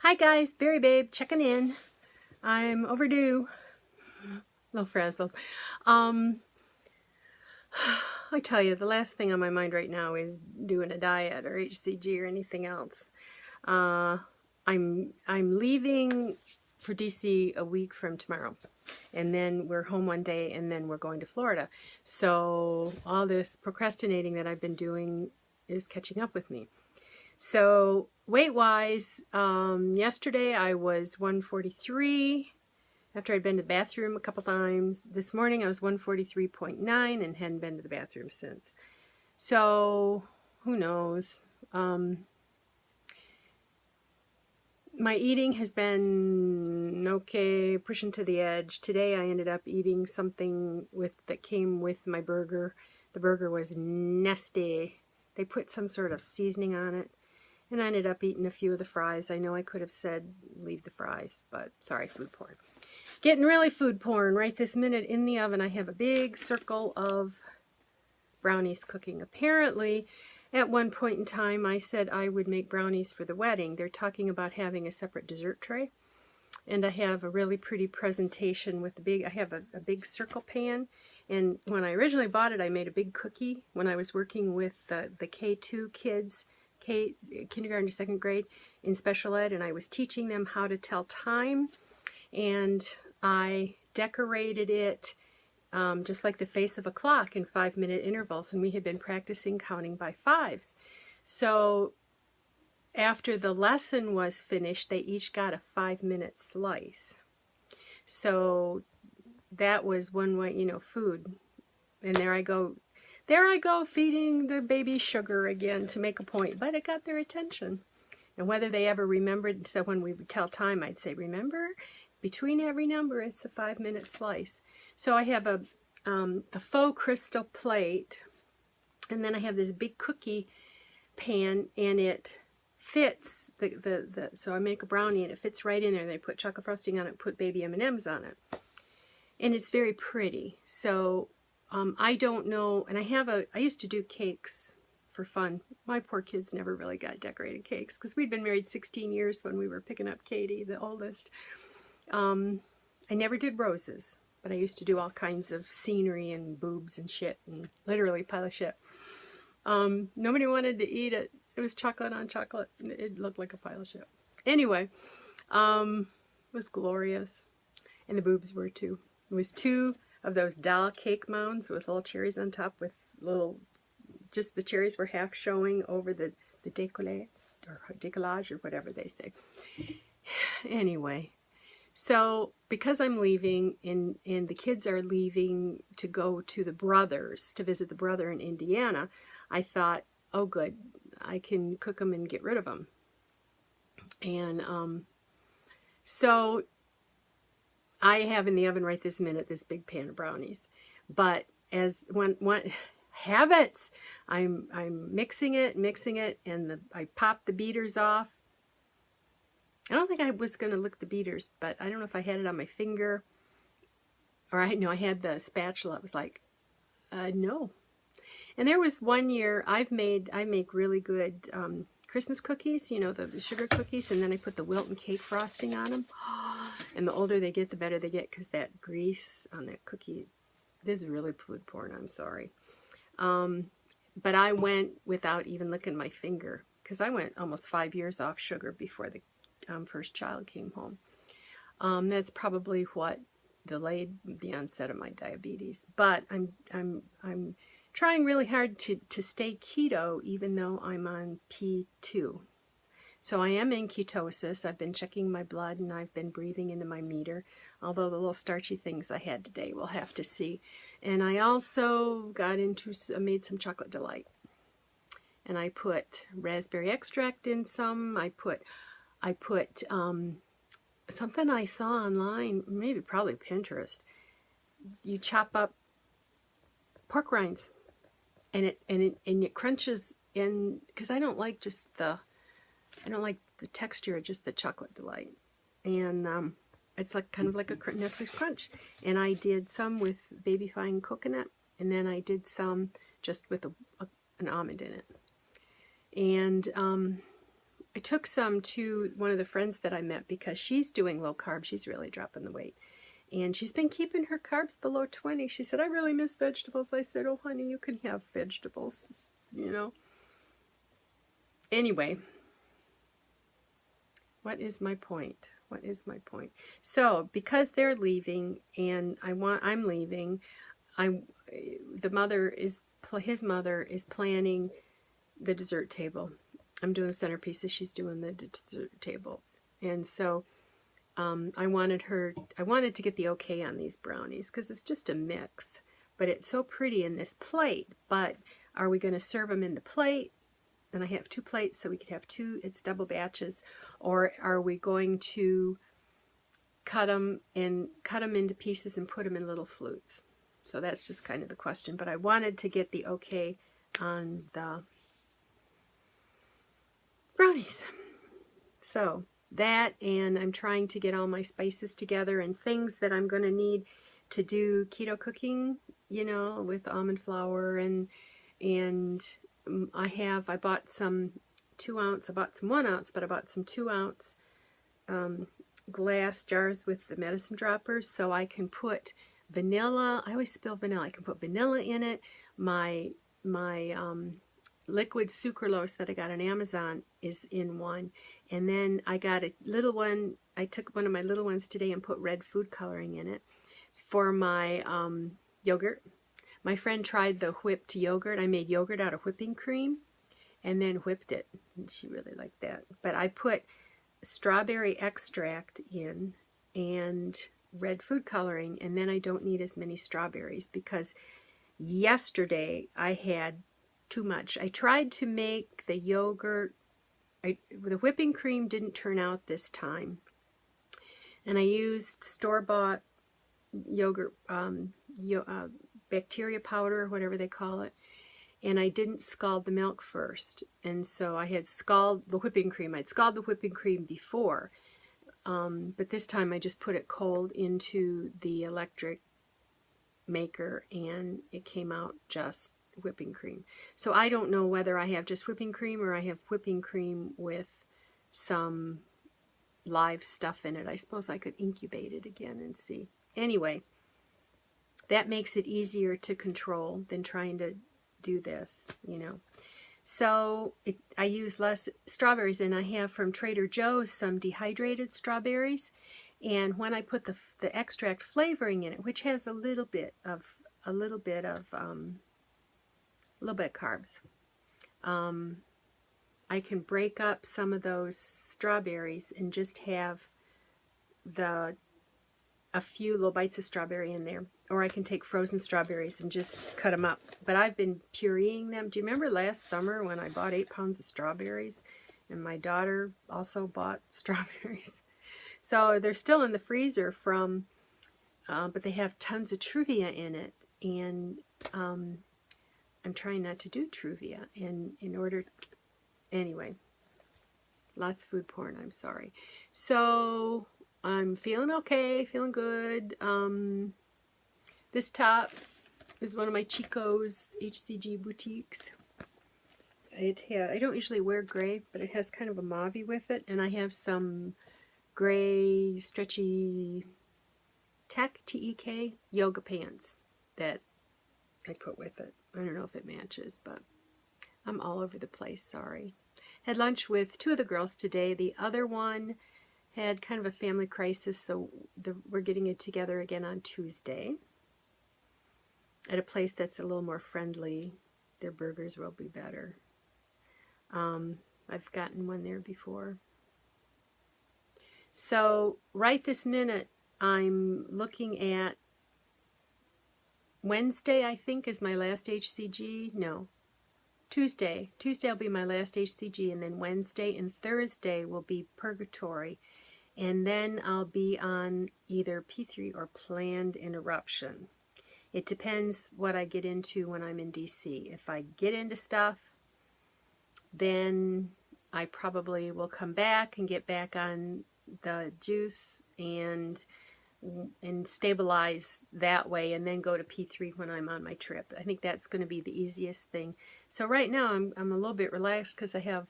Hi guys, Berry Babe checking in. I'm overdue. A little frazzled. I tell you, the last thing on my mind right now is doing a diet or HCG or anything else. I'm leaving for DC a week from tomorrow, and then we're home one day, and then we're going to Florida. So all this procrastinating that I've been doing is catching up with me. So weight-wise, yesterday I was 143 after I'd been to the bathroom a couple times. This morning I was 143.9 and hadn't been to the bathroom since. So who knows? My eating has been okay, pushing to the edge. Today I ended up eating something that came with my burger. The burger was nasty. They put some sort of seasoning on it. And I ended up eating a few of the fries. I know I could have said leave the fries, but sorry, food porn. Getting really food porn right this minute in the oven. I have a big circle of brownies cooking. Apparently, at one point in time, I said I would make brownies for the wedding. They're talking about having a separate dessert tray. And I have a really pretty presentation with I have a big circle pan. And when I originally bought it, I made a big cookie when I was working with the K2 kids, kindergarten to second grade in special ed, and I was teaching them how to tell time, and I decorated it just like the face of a clock in 5-minute intervals, and we had been practicing counting by fives. So after the lesson was finished, they each got a 5-minute slice. So that was one way, food. And there I go feeding the baby sugar again to make a point, but it got their attention. And whether they ever remembered, so when we would tell time, I'd say, remember, between every number, it's a 5-minute slice. So I have a faux crystal plate, and then I have this big cookie pan, and it fits, so I make a brownie, and it fits right in there, and they put chocolate frosting on it, put baby M&Ms on it. And it's very pretty. So I don't know, and I used to do cakes for fun. My poor kids never really got decorated cakes because we'd been married 16 years when we were picking up Katie, the oldest. I never did roses, but I used to do all kinds of scenery and boobs and shit, and literally a pile of shit. Nobody wanted to eat it. It was chocolate on chocolate. It looked like a pile of shit. Anyway, it was glorious. And the boobs were too. It was 2 of those doll cake mounds with little cherries on top, with just the cherries were half showing over the décollage or décollage or whatever they say. Anyway, so because I'm leaving and the kids are leaving to go to the brothers, to visit the brother in Indiana, I thought, oh good, I can cook them and get rid of them. And so I have in the oven right this minute this big pan of brownies, but as one habits, I'm mixing it, and I pop the beaters off. I don't think I was going to lick the beaters, but I don't know if I had it on my finger, or I had the spatula. It was like, no. And there was one year I make really good Christmas cookies, the sugar cookies, and then I put the Wilton cake frosting on them. And the older they get, the better they get, because that grease on that cookie, this is really food porn, I'm sorry. But I went without even licking my finger, because I went almost 5 years off sugar before the first child came home. That's probably what delayed the onset of my diabetes. But I'm trying really hard to stay keto, even though I'm on P2. So I am in ketosis. I've been checking my blood, and I've been breathing into my meter, although the little starchy things I had today, we'll have to see. And I also made some chocolate delight. And I put raspberry extract in some. I put something I saw online, probably Pinterest. You chop up pork rinds, and it crunches in, because I don't like the texture of just the chocolate delight, and it's like kind of like a Nestle's Crunch. And I did some with baby fine coconut, and then I did some just with an almond in it. And I took some to one of the friends that I met because she's doing low carb. She's really dropping the weight. And she's been keeping her carbs below 20. She said, I really miss vegetables. I said, oh, honey, you can have vegetables, you know. Anyway, what is my point? What is my point? So, because they're leaving and I'm leaving, his mother is planning the dessert table. I'm doing centerpieces. She's doing the dessert table. And so I wanted to get the okay on these brownies because it's just a mix. But it's so pretty in this plate. But are we going to serve them in the plate? And I have 2 plates, so we could have 2. It's double batches. Or are we going to cut them into pieces and put them in little flutes? So that's just kind of the question. But I wanted to get the okay on the brownies. So that, and I'm trying to get all my spices together and things that I'm going to need to do keto cooking, you know, with almond flour and I bought some 2 ounce, I bought some 1 ounce, but I bought some 2 ounce glass jars with the medicine droppers so I can put vanilla. I always spill vanilla. I can put vanilla in it. My liquid sucralose that I got on Amazon is in one. And then I got a little one. I took one of my little ones today and put red food coloring in it for my yogurt. My friend tried the whipped yogurt. I made yogurt out of whipping cream and then whipped it. And she really liked that. But I put strawberry extract in and red food coloring, and then I don't need as many strawberries because yesterday I had too much. I tried to make the yogurt, the whipping cream didn't turn out this time, and I used store-bought yogurt, bacteria powder, whatever they call it, and I didn't scald the milk first, and so I had scalded the whipping cream. I'd scalded the whipping cream before, but this time I just put it cold into the electric maker, and it came out just whipping cream. So I don't know whether I have just whipping cream or I have whipping cream with some live stuff in it. I suppose I could incubate it again and see. Anyway, that makes it easier to control than trying to do this, you know. So I use less strawberries, and I have from Trader Joe's some dehydrated strawberries. And when I put the extract flavoring in it, which has a little bit of carbs, I can break up some of those strawberries and just have a few little bites of strawberry in there. Or I can take frozen strawberries and just cut them up. But I've been pureeing them. Do you remember last summer when I bought 8 pounds of strawberries? And my daughter also bought strawberries. So they're still in the freezer but they have tons of Truvia in it. And I'm trying not to do Truvia. And anyway, lots of food porn, I'm sorry. So I'm feeling okay, feeling good. This top is one of my Chico's HCG boutiques. I don't usually wear gray, but it has kind of a mauve with it, and I have some gray stretchy TEK yoga pants that I put with it. I don't know if it matches, but I'm all over the place, sorry. Had lunch with 2 of the girls today. The other one had kind of a family crisis, so we're getting it together again on Tuesday at a place that's a little more friendly. Their burgers will be better. I've gotten one there before. So right this minute, I'm looking at Wednesday, I think, is my last HCG. No, Tuesday. Tuesday will be my last HCG, and then Wednesday and Thursday will be purgatory. And then I'll be on either P3 or planned interruption. It depends what I get into when I'm in DC. If I get into stuff, then I probably will come back and get back on the juice and stabilize that way, and then go to P3 when I'm on my trip. I think that's going to be the easiest thing. So right now I'm a little bit relaxed because I have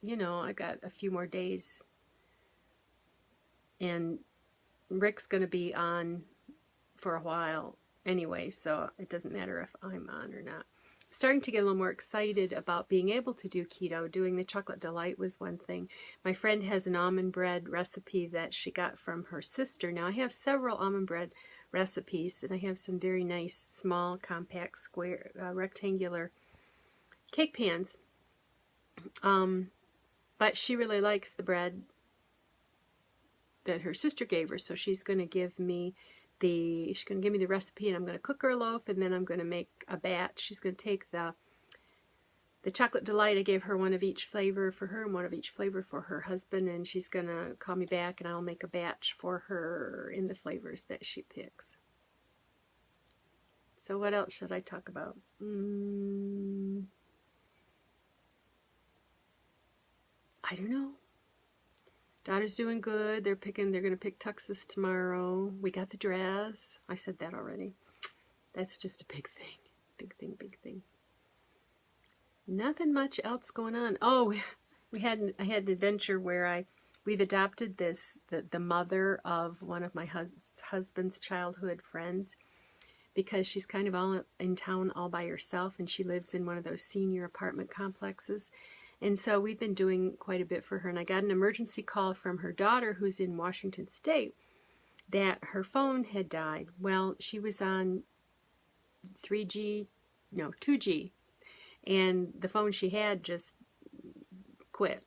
you know, I got a few more days, and Rick's going to be on for a while anyway, so it doesn't matter if I'm on or not. I'm starting to get a little more excited about being able to do keto. Doing the chocolate delight was one thing. My friend has an almond bread recipe that she got from her sister. Now I have several almond bread recipes, and I have some very nice small compact square rectangular cake pans, but she really likes the bread that her sister gave her, so she's going to give me the recipe, and I'm going to cook her a loaf, and then I'm going to make a batch. She's going to take the chocolate delight. I gave her one of each flavor for her and one of each flavor for her husband, and she's going to call me back, and I'll make a batch for her in the flavors that she picks. So what else should I talk about? I don't know. Daughter's doing good. They're going to pick tuxes tomorrow. We got the dress. I said that already. That's just a big thing. Big thing, big thing. Nothing much else going on. Oh, I had an adventure where we've adopted the mother of one of my husband's childhood friends, because she's kind of all in town all by herself, and she lives in one of those senior apartment complexes. And so we've been doing quite a bit for her. And I got an emergency call from her daughter, who's in Washington State, that her phone had died. Well, she was on 2G, and the phone she had just quit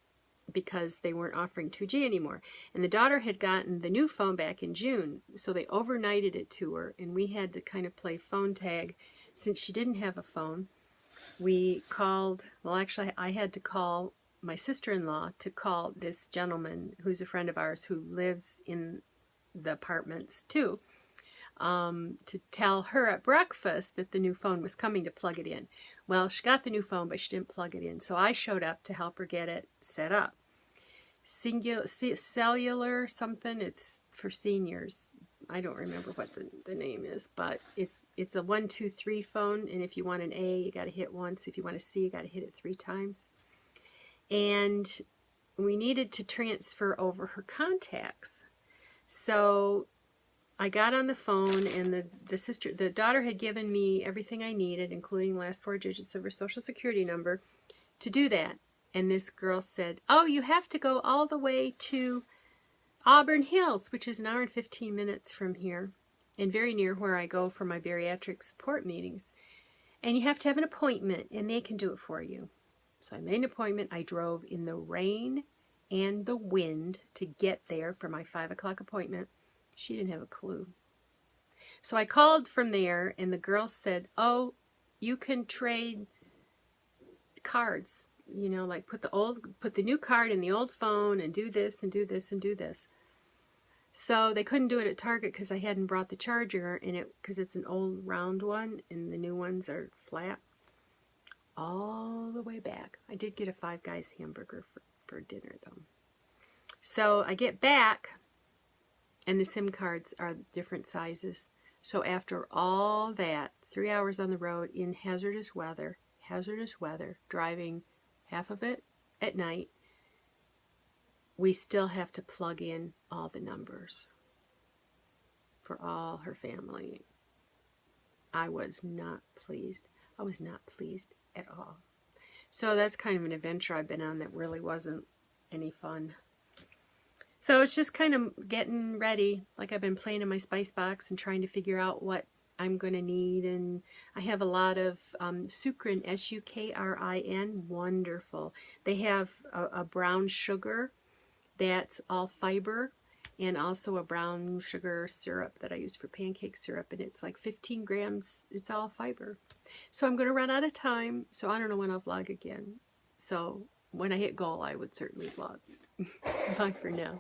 because they weren't offering 2G anymore. And the daughter had gotten the new phone back in June, so they overnighted it to her, and we had to kind of play phone tag since she didn't have a phone. We called, well, actually, I had to call my sister-in-law to call this gentleman who's a friend of ours who lives in the apartments too, to tell her at breakfast that the new phone was coming to plug it in. Well, she got the new phone, but she didn't plug it in, so I showed up to help her get it set up. Cellular something, it's for seniors. I don't remember what the name is, but it's a 1, 2, 3 phone, and if you want an A, you got to hit once. If you want a C, you got to hit it 3 times. And we needed to transfer over her contacts. So I got on the phone, and the daughter had given me everything I needed, including the last 4 digits of her social security number, to do that. And this girl said, "Oh, you have to go all the way to Auburn Hills," which is an hour and 15 minutes from here, and very near where I go for my bariatric support meetings. "And you have to have an appointment, and they can do it for you." So I made an appointment. I drove in the rain and the wind to get there for my 5 o'clock appointment. She didn't have a clue. So I called from there, and the girl said, "Oh, you can trade cards. You know, like put the new card in the old phone and do this and do this and do this." So they couldn't do it at Target because I hadn't brought the charger, and because it's an old round one and the new ones are flat. All the way back. I did get a Five Guys hamburger for dinner though. So I get back, and the SIM cards are different sizes. So after all that, 3 hours on the road in hazardous weather, driving half of it at night, we still have to plug in all the numbers for all her family. I was not pleased. I was not pleased at all. So that's kind of an adventure I've been on that really wasn't any fun. So it's just kind of getting ready. Like I've been playing in my spice box and trying to figure out what I'm going to need. And I have a lot of sucrin, S-U-K-R-I-N, wonderful. They have a brown sugar that's all fiber, and also a brown sugar syrup that I use for pancake syrup, and it's like 15 grams. It's all fiber. So I'm going to run out of time, so I don't know when I'll vlog again. So when I hit goal, I would certainly vlog. Bye for now.